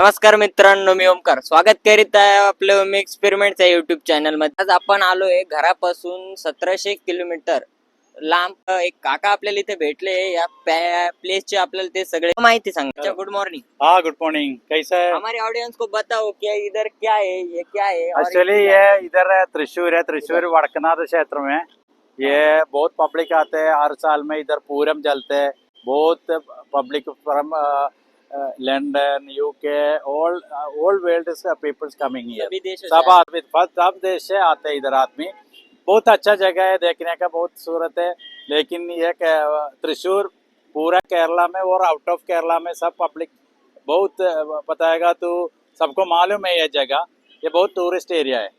नमस्कार मित्रांनो, मी ओमकार स्वागत करीत आहे आपल्या ओम एक्सपेरिमेंटच्या युट्यूब चॅनल मध्ये। आज आपण आलोय घरापासून 1700 किलोमीटर लांब। एक काका आपल्याला इथे भेटले, या प्लेसची आपल्याला ते सगळे माहिती सांगा। Good morning. हाँ, गुड मॉर्निंग। कैसा है? हमारे ऑडियंस को बताओ कि इधर क्या है, ये क्या है। एक्चुअली ये इधर त्रिशूर है, त्रिशूर वड़कनाथ क्षेत्र में। ये बहुत पब्लिक आते हैं हर साल में, इधर पूरम जलते हैं। बहुत public from London, UK, all world peoples coming here. सब आदमी सब देश से आते हैं इधर आदमी। बहुत अच्छा जगह है, देखने का बहुत खूबसूरत है। लेकिन ये त्रिशूर पूरा केरला में और आउट ऑफ केरला में सब पब्लिक बहुत बताएगा तो सबको मालूम है ये जगह। ये बहुत टूरिस्ट एरिया है।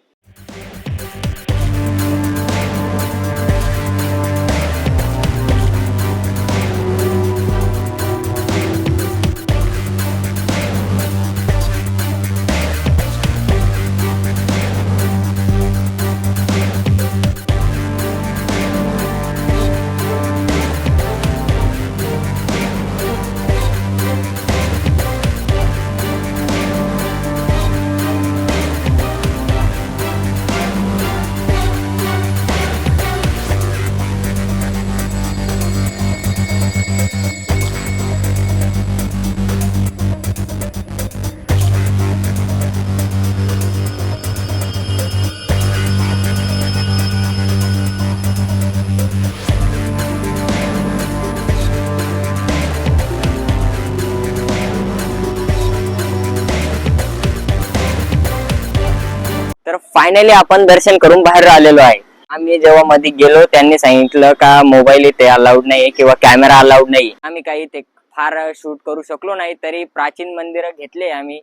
तर फायनली आपण दर्शन करून बाहेर आलेलो आहे। आम्ही जेव्हा मध्ये गेलो त्यांनी सांगितलं का मोबाईल इथे अलाउड नाही किंवा कॅमेरा अलाउड नाही। आम्ही काही ते फार शूट करू शकलो नाही, तरी प्राचीन मंदिर घेतले आम्ही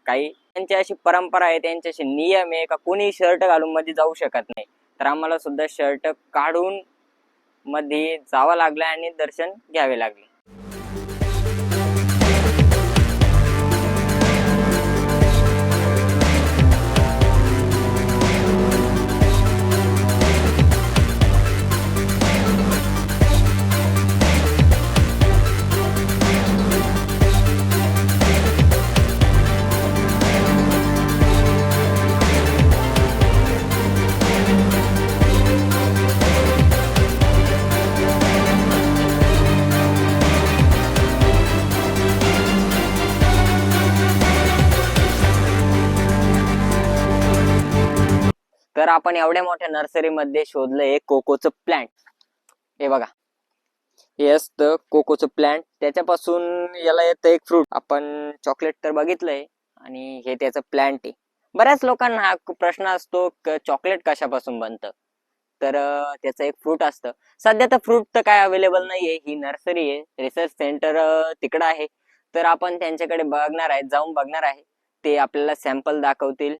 काही। त्यांची अशी परंपरा आहे, त्यांच्याशी नियम आहे का कोणी शर्ट घालून मध्ये जाऊ शकत नाही। तर आम्हाला सुद्धा शर्ट काढून मध्ये जावं लागलं आणि दर्शन घ्यावे लागले। तर आपण एवढ्या मोठ्या नर्सरी मध्ये शोधलं एक कोकोचं प्लांट। हे बघा, हे असतं कोकोचं प्लांट। त्याच्यापासून याला येतं एक फ्रूट। आपण चॉकलेट तर बघितलंय आणि हे त्याचं प्लांट आहे। बऱ्याच लोकांना हा प्रश्न असतो चॉकलेट कशापासून बनतं, तर त्याचं एक फ्रूट असतं। सध्या तर फ्रूट तर काय अवेलेबल नाहीये, ही नर्सरी आहे, रिसर्च सेंटर तिकडं आहे। तर आपण त्यांच्याकडे बघणार आहे, जाऊन बघणार आहे, ते आपल्याला सॅम्पल दाखवतील।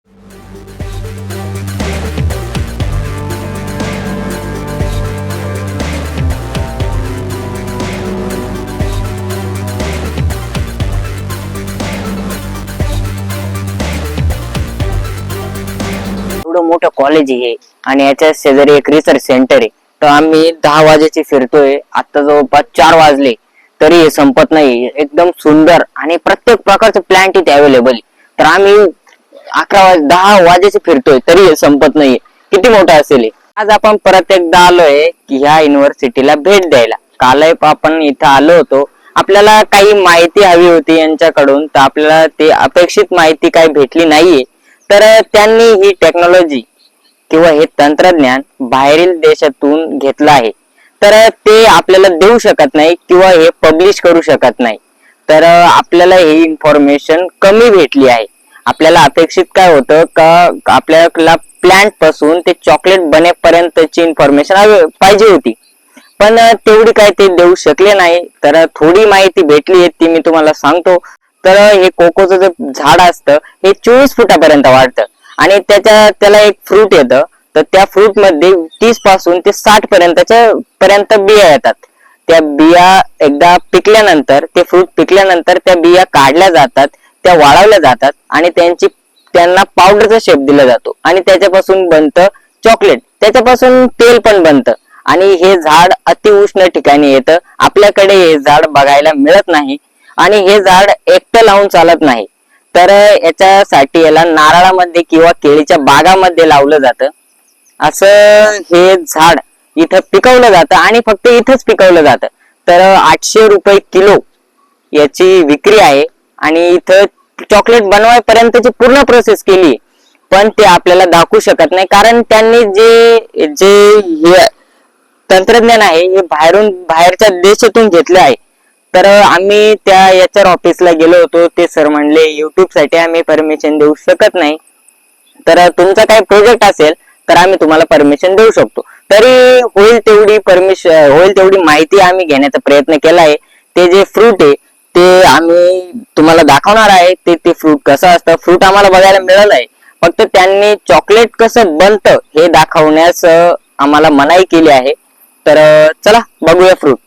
एवढं मोठं कॉलेज आहे आणि याच्या शेजारी एक रिसर्च सेंटर आहे। तर आम्ही 10 वाजेची फिरतोय, आता जवळपास 4 वाजले तरी हे संपत नाही। एकदम सुंदर आणि प्रत्येक प्रकारचं प्लांट इथे अवेलेबल आहे। तर आम्ही 10 वाजेची फिरतोय तरी हे संपत नाही। किती मोठं असेल हे। आज आपण परत एकदा आलोय की ह्या युनिव्हर्सिटीला भेट द्यायला। काल आपण इथं आलो होतो, आपल्याला काही माहिती हवी होती यांच्याकडून, तर आपल्याला ते अपेक्षित माहिती काही भेटली नाहीये। तर त्यांनी ही टेक्नॉलॉजी किंवा हे तंत्रज्ञान बाहेरील देशातून घेतलं आहे, तर ते आपल्याला देऊ शकत नाही किंवा हे पब्लिश करू शकत नाही। तर आपल्याला ही इन्फॉर्मेशन कमी भेटली आहे। आपल्याला अपेक्षित काय होतं का आपल्याला प्लांट पासून ते चॉकलेट बनेपर्यंतची इन्फॉर्मेशन पाहिजे होती, पण तेवढी काय ते देऊ शकले नाही। तर थोडी माहिती भेटली आहे ती मी तुम्हाला सांगतो। तर हे कोकोचं जे झाड असतं हे 24 फुटापर्यंत वाढतं आणि त्याला एक फ्रूट येतं। तर त्या फ्रूट मध्ये 30 पासून ते 60 पर्यंत बिया येतात। त्या बिया एकदा पिकल्यानंतर, ते फ्रूट पिकल्यानंतर त्या बिया काढल्या जातात, त्या वाळवल्या जातात आणि त्यांना पावडरचा शेप दिला जातो आणि त्याच्यापासून बनतं चॉकलेट। त्याच्यापासून तेल पण बनतं आणि हे झाड अतिउष्ण ठिकाणी येतं। आपल्याकडे हे झाड बघायला मिळत नाही आणि हे झाड एकटं लावून चालत नाही, तर याच्यासाठी याला नारळामध्ये किंवा केळीच्या बागामध्ये लावलं जातं. असं हे झाड इथं पिकवलं जातं आणि फक्त इथंच पिकवलं जातं. तर 800 रुपये किलो याची विक्री आहे आणि इथं चॉकलेट बनवायपर्यंतची पूर्ण प्रोसेस केली, पण ते आपल्याला दाखवू शकत नाही कारण त्यांनी जे जे हे तंत्रज्ञान आहे हे बाहेरच्या देशातून घेतले आहे. तर आम्ही त्या याच्या ऑफिसला गेलो होतो. ते सर म्हणले युट्यूब साठी आम्ही परमिशन देऊ शकत नाही, तर तुमचा काही प्रोजेक्ट असेल तर आम्ही तुम्हाला परमिशन देऊ शकतो. तरी होईल तेवढी माहिती आम्ही घेण्याचा प्रयत्न केला आहे. ते जे फ्रूट आहे ते आम्ही तुम्हाला दाखवणार आहे. ते फ्रूट कसं असतं, फ्रूट आम्हाला बघायला मिळालं आहे, फक्त त्यांनी चॉकलेट कसं बनतं हे दाखवण्यास आम्हाला मनाई केली आहे. तर चला बघूया फ्रूट.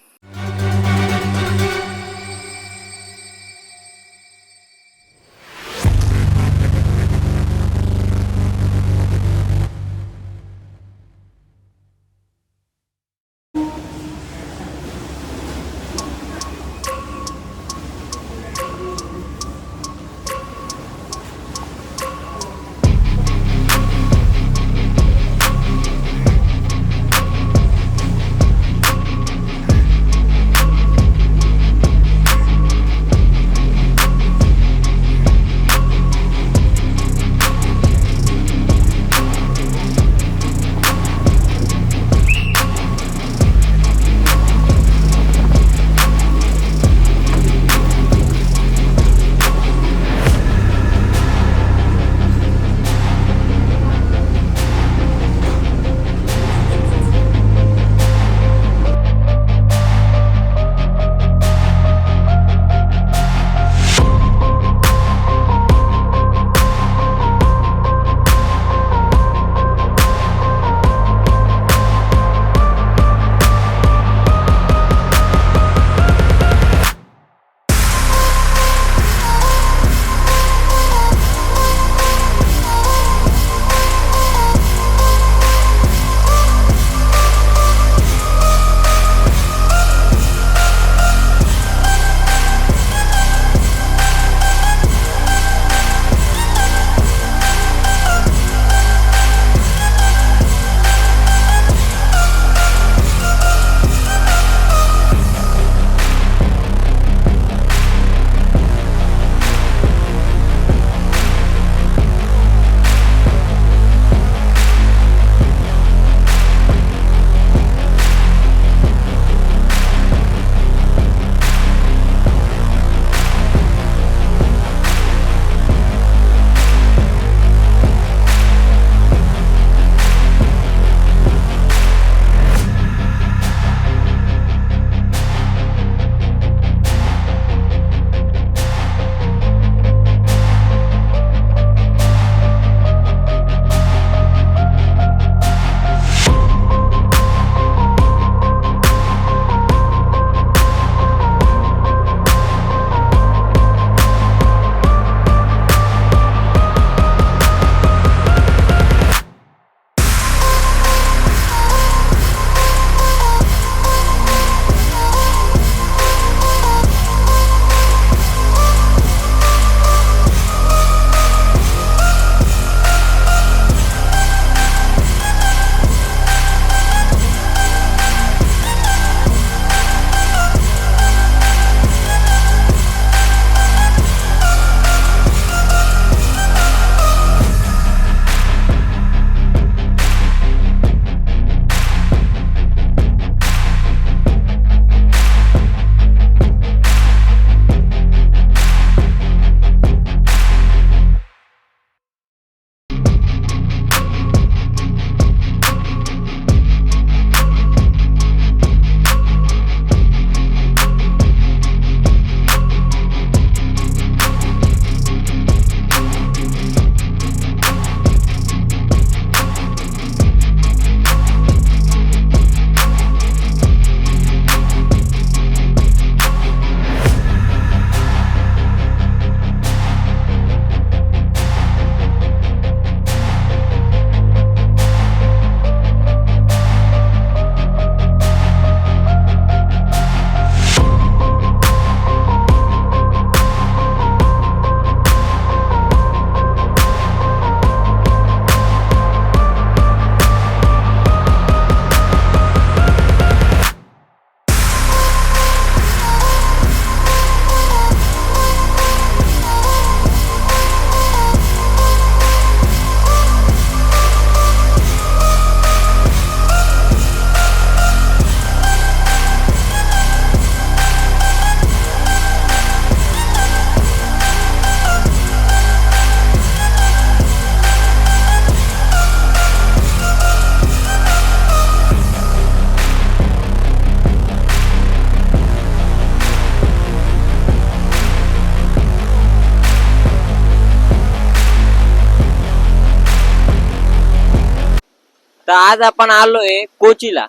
तर आज आपण आलोय कोचीला.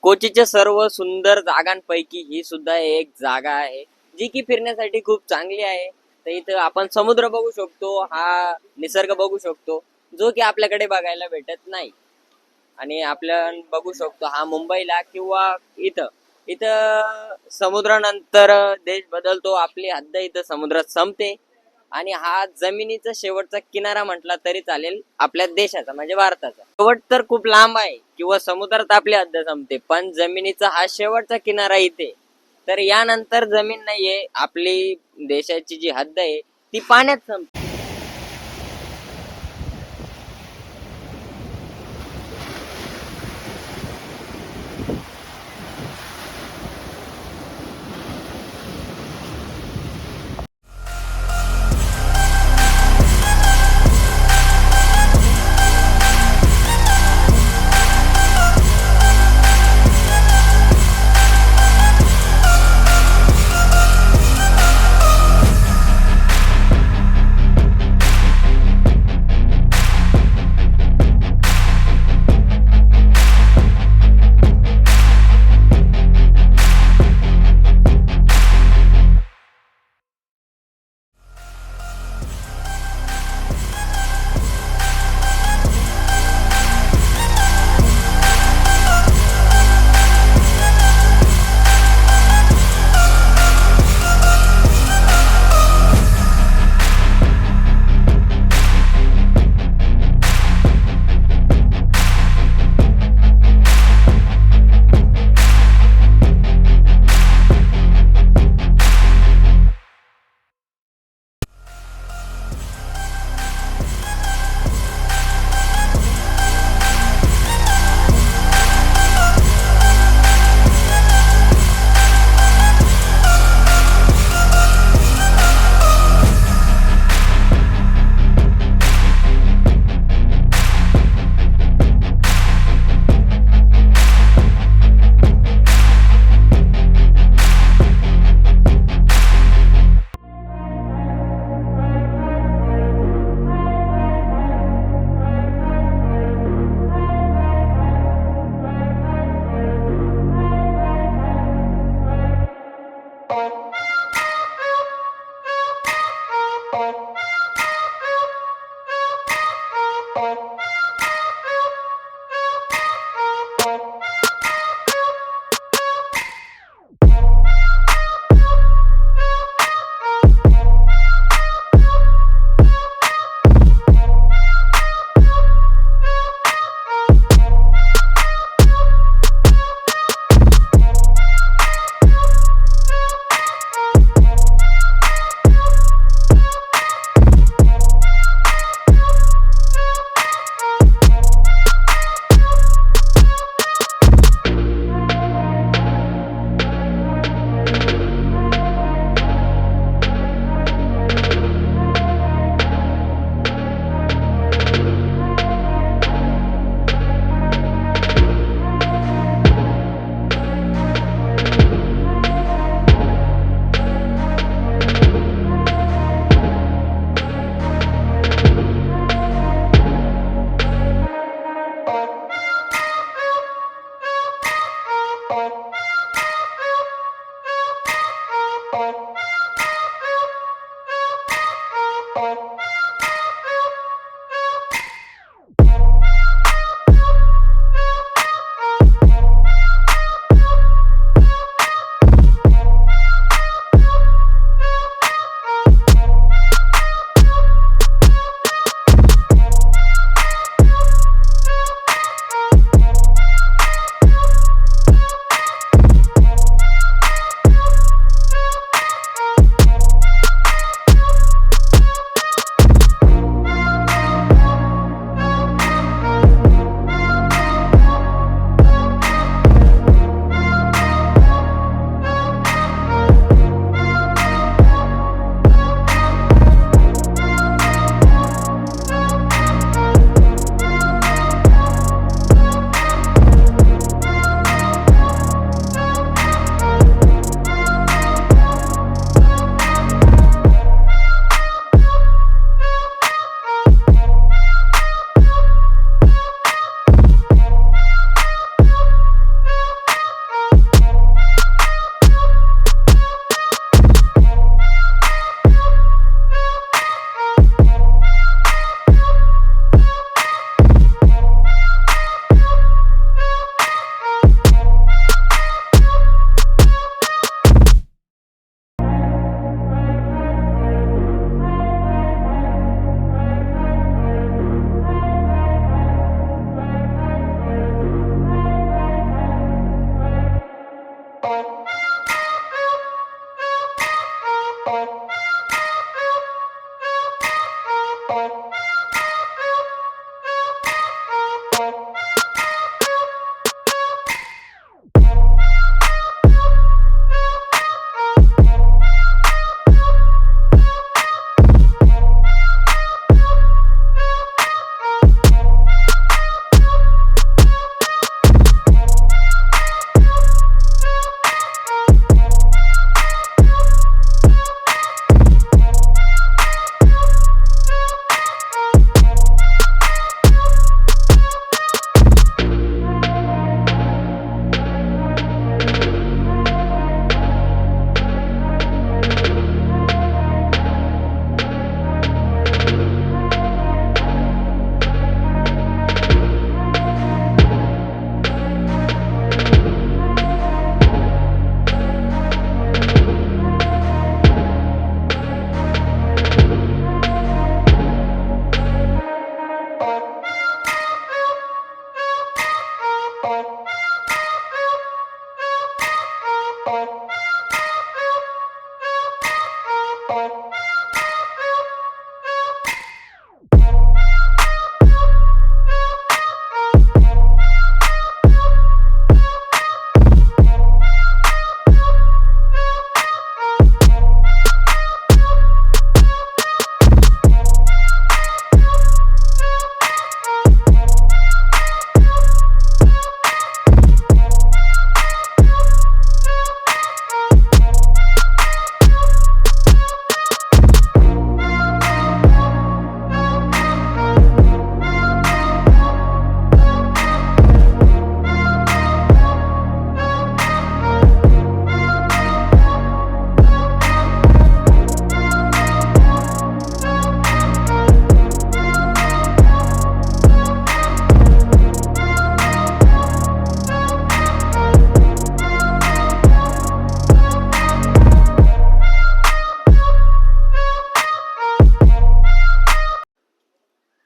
कोचीच्या सर्व सुंदर जागांपैकी ही सुद्धा एक जागा आहे जी की फिरण्यासाठी खूप चांगली आहे. तर इथं आपण समुद्र बघू शकतो, हा निसर्ग बघू शकतो जो की आपल्याकडे बघायला भेटत नाही. आणि आपण बघू शकतो हा मुंबईला किंवा इथं इथं समुद्रानंतर देश बदलतो, आपली हद्द इथं समुद्रात संपते आणि हा जमिनीचा शेवटचा किनारा म्हटला तरी चालेल आपल्या देशाचा म्हणजे भारताचा. शेवट तर खूप लांब आहे किंवा समुद्रात आपली हद्द संपते, पण जमिनीचा हा शेवटचा किनारा इथे. तर यानंतर जमीन नाहीये, आपली देशाची जी हद्द आहे ती पाण्यात संपते.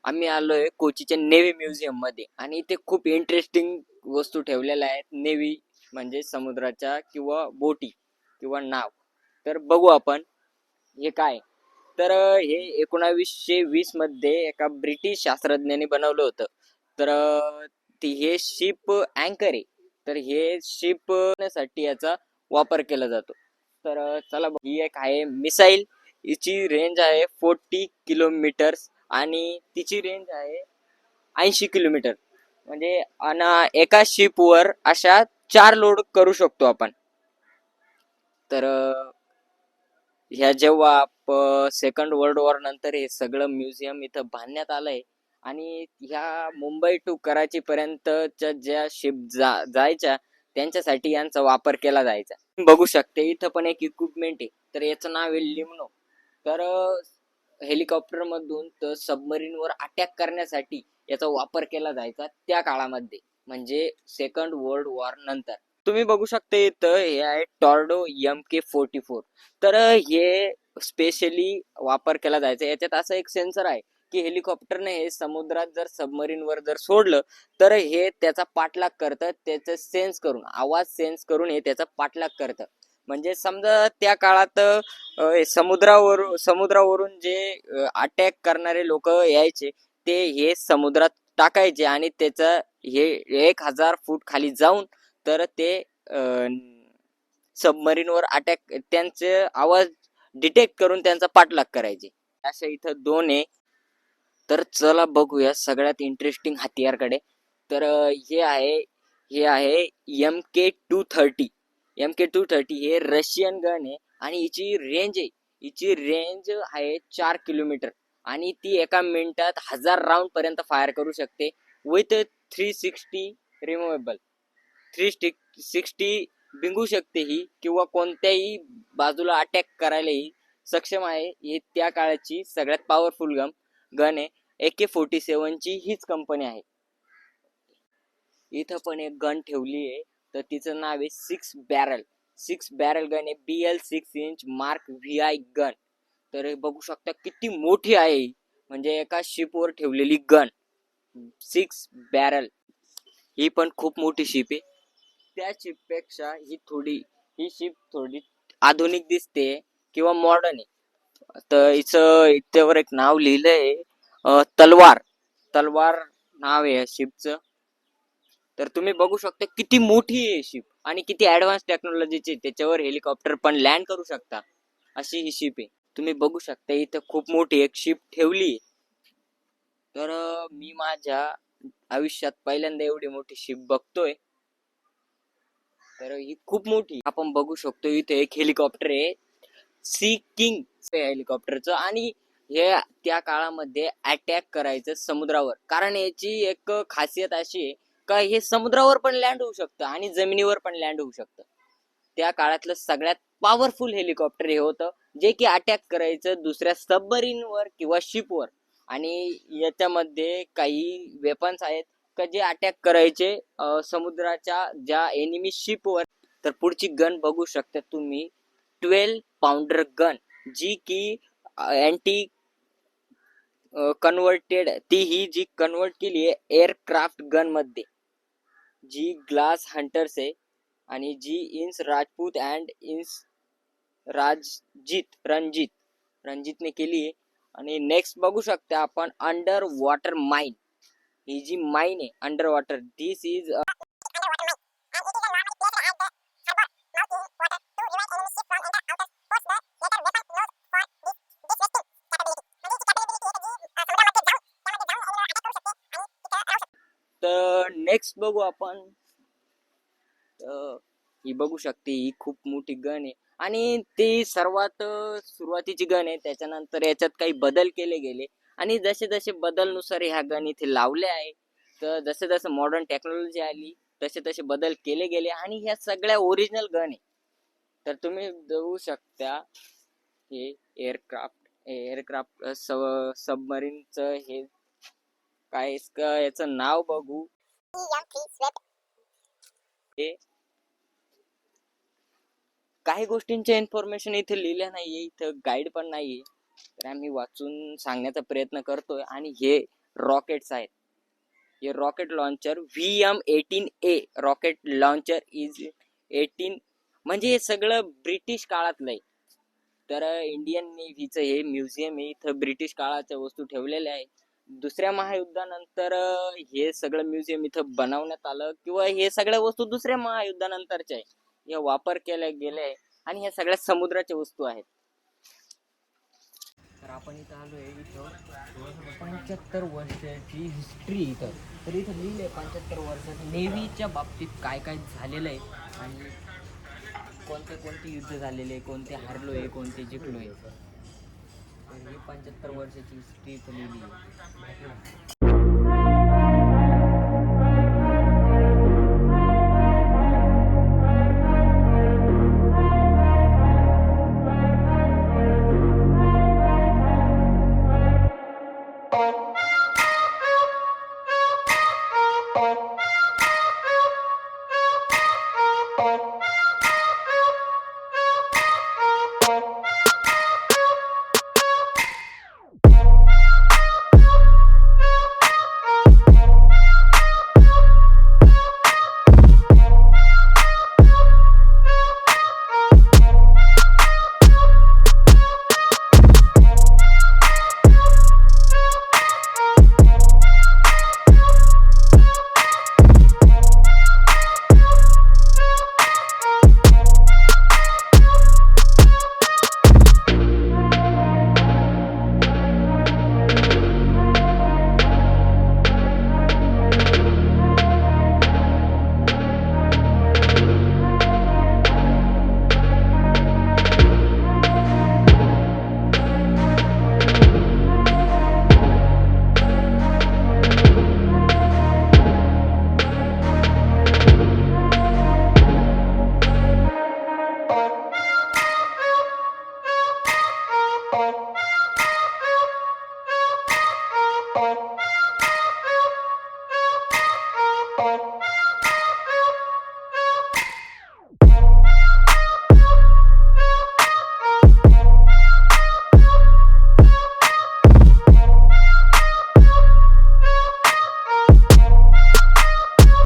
आम्ही आलोय कोचीच्या नेव्ही म्युझियम मध्ये आणि इथे खूप इंटरेस्टिंग वस्तू ठेवलेल्या आहेत. नेव्ही म्हणजे समुद्राच्या किंवा बोटी किंवा नाव. तर बघू आपण हे काय. तर हे 1920 मध्ये एका ब्रिटिश शास्त्रज्ञाने बनवलं होतं. तर हे शिप अँकर आहे. तर हे शिप साठी याचा वापर केला जातो. तर चला ही एक आहे मिसाईल. हिची रेंज आहे 40 किलोमीटर आणि तिची रेंज आहे 80 किलोमीटर. म्हणजे एका शिपवर अशा 4 लोड करू शकतो आपण. तर ह्या जेव्हा सेकंड वर्ल्ड वॉर नंतर हे सगळं म्युझियम इथं बांधण्यात आलंय आणि ह्या मुंबई टू कराची पर्यंतच्या ज्या शिप जायच्या त्यांच्यासाठी यांचा वापर केला जायचा. बघू शकते इथं पण एक इक्विपमेंट आहे. तर याचं नाव आहे लिमनो. तर हेलिकॉप्टर मधून तर सबमरीन वर अटॅक करण्यासाठी याचा वापर केला जायचा त्या काळामध्ये, म्हणजे सेकंड वर्ल्ड वॉर नंतर. तुम्ही बघू शकता इथं हे आहे टॉर्डो MK44. तर हे स्पेशली वापर केला जायचा. याच्यात असं एक सेन्सर आहे की हेलिकॉप्टरने हे समुद्रात जर सबमरीन वर जर सोडलं तर हे त्याचा पाठलाग करतं. त्याचं सेन्स करून, आवाज सेन्स करून हे त्याचा पाठलाग करतं. म्हणजे समजा त्या काळात समुद्रावरून जे अटॅक करणारे लोक यायचे ते हे समुद्रात टाकायचे आणि त्याचा हे 1000 फूट खाली जाऊन तर ते सबमरीन वर अटॅक त्यांचे आवाज डिटेक्ट करून त्यांचा पाठलाग करायचे. अशा इथं 2 आहे. तर चला बघूया सगळ्यात इंटरेस्टिंग हत्यारकडे. तर हे आहे MK230. MK230 हे रशियन गन आहे आणि हिची रेंज आहे 4 किलोमीटर आणि ती एका मिनिटात 1000 राऊंड पर्यंत फायर करू शकते. With 360 removable. 360 बिंगू शकते ही किंवा कोणत्याही बाजूला अटॅक करायलाही सक्षम आहे. ही त्या काळाची सगळ्यात पॉवरफुल गन आहे. AK-47 ची हीच कंपनी आहे. इथं पण एक गन ठेवली आहे. तर तिचं नाव आहे 6 बॅरल गन आहे. BL6 inch mark VI gun. तर बघू शकता किती मोठी आहे, म्हणजे एका शिपवर ठेवलेली गन 6 बॅरल. ही पण खूप मोठी शिप आहे. त्या शिपपेक्षा ही शिप थोडी आधुनिक दिसते किंवा मॉडर्न आहे. तर इथवर एक नाव लिहिलंय तलवार तलवार नाव आहे या शिपचं. तर तुम्ही बघू शकता किती मोठी आहे शिप आणि किती ऍडव्हान्स टेक्नॉलॉजीची त्याच्यावर हेलिकॉप्टर पण लँड करू शकता अशी ही शिप आहे. तुम्ही बघू शकता इथं खूप मोठी एक शिप ठेवली. तर मी माझ्या आयुष्यात पहिल्यांदा एवढी मोठी शिप बघतोय. तर ही खूप मोठी आपण बघू शकतो. इथे एक हेलिकॉप्टर आहे सी किंग हेलिकॉप्टरचं आणि हे त्या काळामध्ये अटॅक करायचं समुद्रावर. कारण याची एक खासियत अशी आहे का हे समुद्रावर पण लँड होऊ शकतं आणि जमिनीवर पण लँड होऊ शकतं. त्या काळातलं सगळ्यात पॉवरफुल हेलिकॉप्टर हे होतं जे की अटॅक करायचं दुसऱ्या सबमरीनवर किंवा शिपवर. आणि याच्यामध्ये काही वेपन्स आहेत का जे अटॅक करायचे समुद्राच्या ज्या एनिमी शिपवर. तर पुढची गन बघू शकता तुम्ही 12 पाउंडर गन जी की अँटी कन्वर्टेड ती ही जी कन्वर्ट केली आहे एअरक्राफ्ट गन मध्ये जी ग्लास हंटर्स आहे आणि जी इन्स राजपूत अँड इन्स रणजितने केली आहे. आणि नेक्स्ट बघू शकता आपण अंडर वॉटर माइन. ही जी माइन आहे अंडर वॉटर दिस इज तर नेक्स्ट बघू आपण. ही बघू शकते ही खूप मोठी गन आहे आणि ती सर्वात सुरुवातीची गन आहे. त्याच्यानंतर याच्यात काही बदल केले गेले आणि जसे जसे बदलनुसार ह्या गन इथे लावले आहे. तर जसे जसे मॉडर्न टेक्नॉलॉजी आली तसे तसे बदल केले गेले आणि ह्या सगळ्या ओरिजिनल गन आहे. तर तुम्ही बघू शकता हे एअरक्राफ्ट सबमरीनचं हे काय याचं नाव बघू. हे काही गोष्टींच्या इन्फॉर्मेशन इथे लिहिल्या नाहीये. इथं गाईड पण नाहीये. तर आम्ही वाचून सांगण्याचा प्रयत्न करतोय. आणि हे रॉकेट्स आहेत. हे rocket launcher VM-18A rocket launcher is 18 म्हणजे हे सगळं ब्रिटिश काळातलं आहे. तर इंडियन नेव्हीचं हे म्युझियम आहे. इथं ब्रिटिश काळाच्या वस्तू ठेवलेल्या आहेत. दुसऱ्या महायुद्धानंतर हे सगळं म्युझियम इथं बनवण्यात आलं किंवा हे सगळ्या वस्तू दुसऱ्या महायुद्धानंतरच्या आहे. या वापर केल्या गेले आणि ह्या सगळ्या समुद्राच्या वस्तू आहेत. तर आपण इथं आलोय. इथं 75 वर्षाची हिस्ट्री इथं. तर इथं लिहिलंय 75 वर्षात नेव्हीच्या बाबतीत काय काय झालेलं आहे आणि कोणते कोणते युद्ध झालेले, कोणते हारलोय, कोणते जिंकलोय. तर ही 75 वर्षाची हिस्ट्री इथं लिहिली आहे.